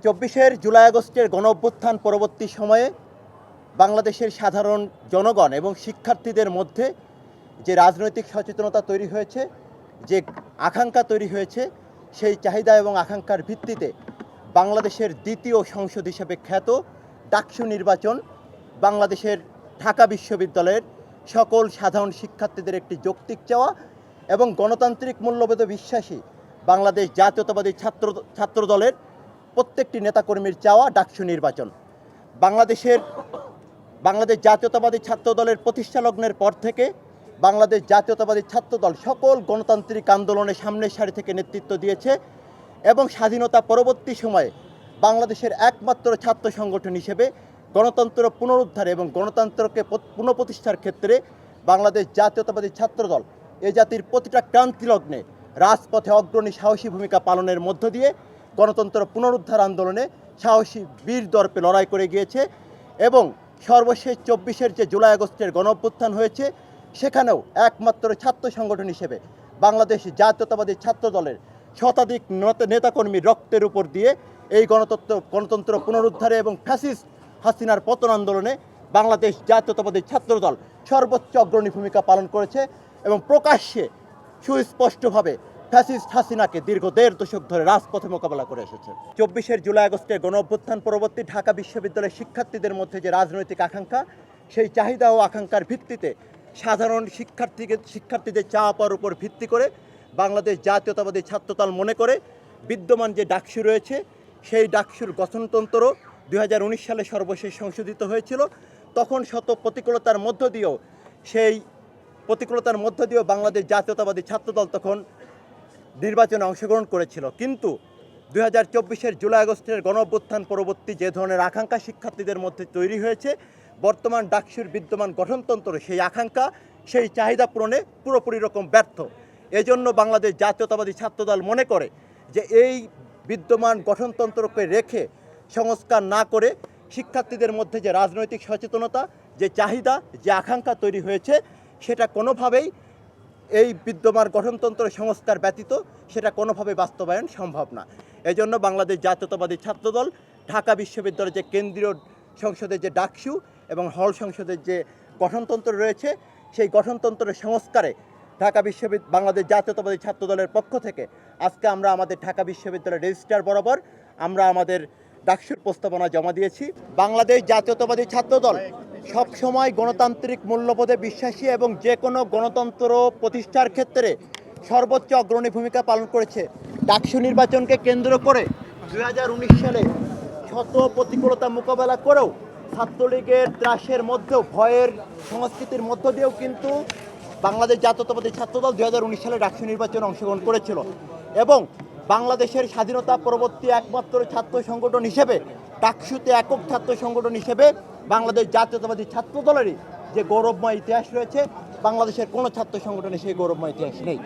24 জুলাই আগস্টের গণঅভ্যুত্থান পরবর্তী সময়ে বাংলাদেশের সাধারণ জনগণ এবং শিক্ষার্থীদের মধ্যে যে রাজনৈতিক সচেতনতা তৈরি হয়েছে, যে আকাঙ্ক্ষা তৈরি হয়েছে, সেই চাহিদা এবং আকাঙ্ক্ষার ভিত্তিতে বাংলাদেশের দ্বিতীয় সংসদ হিসেবে খ্যাত ডাকসু নির্বাচন বাংলাদেশের ঢাকা বিশ্ববিদ্যালয়ের সকল সাধারণ শিক্ষার্থীদের একটি যৌক্তিক চাওয়া এবং গণতান্ত্রিক মূল্যবোধে বিশ্বাসী বাংলাদেশ জাতীয়তাবাদী ছাত্র দলের প্রত্যেকটি নেতাকর্মীর চাওয়া ডাকসু নির্বাচন। বাংলাদেশ জাতীয়তাবাদী ছাত্র দলের প্রতিষ্ঠা লগ্নের পর থেকে বাংলাদেশ জাতীয়তাবাদী ছাত্র দল সকল গণতান্ত্রিক আন্দোলনে সামনের সারি থেকে নেতৃত্ব দিয়েছে এবং স্বাধীনতা পরবর্তী সময়ে বাংলাদেশের একমাত্র ছাত্র সংগঠন হিসেবে গণতন্ত্র পুনরুদ্ধারে এবং গণতন্ত্রকে পুনঃপ্রতিষ্ঠার ক্ষেত্রে বাংলাদেশ জাতীয়তাবাদী ছাত্র দল এ জাতির প্রতিটা ক্রান্তি লগ্নে রাজপথে অগ্রণী সাহসী ভূমিকা পালনের মধ্য দিয়ে গণতন্ত্র পুনরুদ্ধার আন্দোলনে সাহসী বীর দর্পে লড়াই করে গিয়েছে এবং সর্বশেষ 24 যে জুলাই আগস্টের গণঅভ্যুত্থান হয়েছে সেখানেও একমাত্র ছাত্র সংগঠন হিসেবে বাংলাদেশ জাতীয়তাবাদী ছাত্র দলের শতাধিক নেতাকর্মীর রক্তের উপর দিয়ে এই গণতন্ত্র পুনরুদ্ধারে এবং ফ্যাসিস্ট হাসিনার পতন আন্দোলনে বাংলাদেশ জাতীয়তাবাদী ছাত্র দল সর্বোচ্চ অগ্রণী ভূমিকা পালন করেছে এবং প্রকাশ্যে সুস্পষ্টভাবে ফ্যাসিস্ট হাসিনাকে দীর্ঘ 1.5 দশক ধরে রাজপথে মোকাবেলা করে এসেছে। 24 জুলাই আগস্টের গণঅভ্যুত্থান পরবর্তী ঢাকা বিশ্ববিদ্যালয়ের শিক্ষার্থীদের মধ্যে যে রাজনৈতিক আকাঙ্ক্ষা, সেই চাহিদা ও আকাঙ্ক্ষার ভিত্তিতে সাধারণ শিক্ষার্থীদের চাওয়া পাওয়ার উপর ভিত্তি করে বাংলাদেশ জাতীয়তাবাদী ছাত্রদল মনে করে বিদ্যমান যে ডাকসু রয়েছে সেই ডাকসুর গঠনতন্ত্র 2019 সালে সর্বশেষ সংশোধিত হয়েছিল। তখন শত প্রতিকূলতার মধ্য দিয়েও বাংলাদেশ জাতীয়তাবাদী ছাত্রদল তখন নির্বাচনে অংশগ্রহণ করেছিল। কিন্তু 2024 জুলাই আগস্টের গণঅভ্যুত্থান পরবর্তী যে ধরনের আকাঙ্ক্ষা শিক্ষার্থীদের মধ্যে তৈরি হয়েছে, বর্তমান ডাকসুর বিদ্যমান গঠনতন্ত্র সেই আকাঙ্ক্ষা সেই চাহিদা পূরণে পুরোপুরি রকম ব্যর্থ। এজন্য বাংলাদেশ জাতীয়তাবাদী ছাত্রদল মনে করে যে এই বিদ্যমান গঠনতন্ত্রকে রেখে সংস্কার না করে শিক্ষার্থীদের মধ্যে যে রাজনৈতিক সচেতনতা, যে চাহিদা, যে আকাঙ্ক্ষা তৈরি হয়েছে সেটা কোনোভাবেই এই বিদ্যমান গঠনতন্ত্র সংস্কার ব্যতীত সেটা কোনোভাবে বাস্তবায়ন সম্ভব না। এজন্য বাংলাদেশ জাতীয়তাবাদী ছাত্রদল ঢাকা বিশ্ববিদ্যালয়ের যে কেন্দ্রীয় সংসদের যে ডাকসু এবং হল সংসদের যে গঠনতন্ত্র রয়েছে সেই গঠনতন্ত্রের সংস্কারে বাংলাদেশ জাতীয়তাবাদী ছাত্রদলের পক্ষ থেকে আজকে আমরা আমাদের ঢাকা বিশ্ববিদ্যালয়ের রেজিস্ট্রার বরাবর আমরা আমাদের ডাকসুর প্রস্তাবনা জমা দিয়েছি। বাংলাদেশ জাতীয়তাবাদী ছাত্রদল সবসময় গণতান্ত্রিক মূল্যবোধে বিশ্বাসী এবং যে কোনো গণতন্ত্র প্রতিষ্ঠার ক্ষেত্রে সর্বোচ্চ অগ্রণী ভূমিকা পালন করেছে। ডাকসু নির্বাচনকে কেন্দ্র করে 2019 সালে শত প্রতিকূলতা মোকাবেলা করেও ছাত্রলীগের ত্রাসের মধ্যেও ভয়ের সংস্কৃতির মধ্য দিয়েও কিন্তু বাংলাদেশ জাতীয়তাবাদী ছাত্রদল 2019 সালে ডাকসু নির্বাচনে অংশগ্রহণ করেছিল এবং বাংলাদেশের স্বাধীনতা পরবর্তী একমাত্র ছাত্র সংগঠন হিসেবে ডাকসুতে একক ছাত্র সংগঠন হিসেবে বাংলাদেশ জাতীয়তাবাদী ছাত্রদলেরই যে গৌরবময় ইতিহাস রয়েছে, বাংলাদেশের কোনো ছাত্র সংগঠনে সেই গৌরবময় ইতিহাস নেই।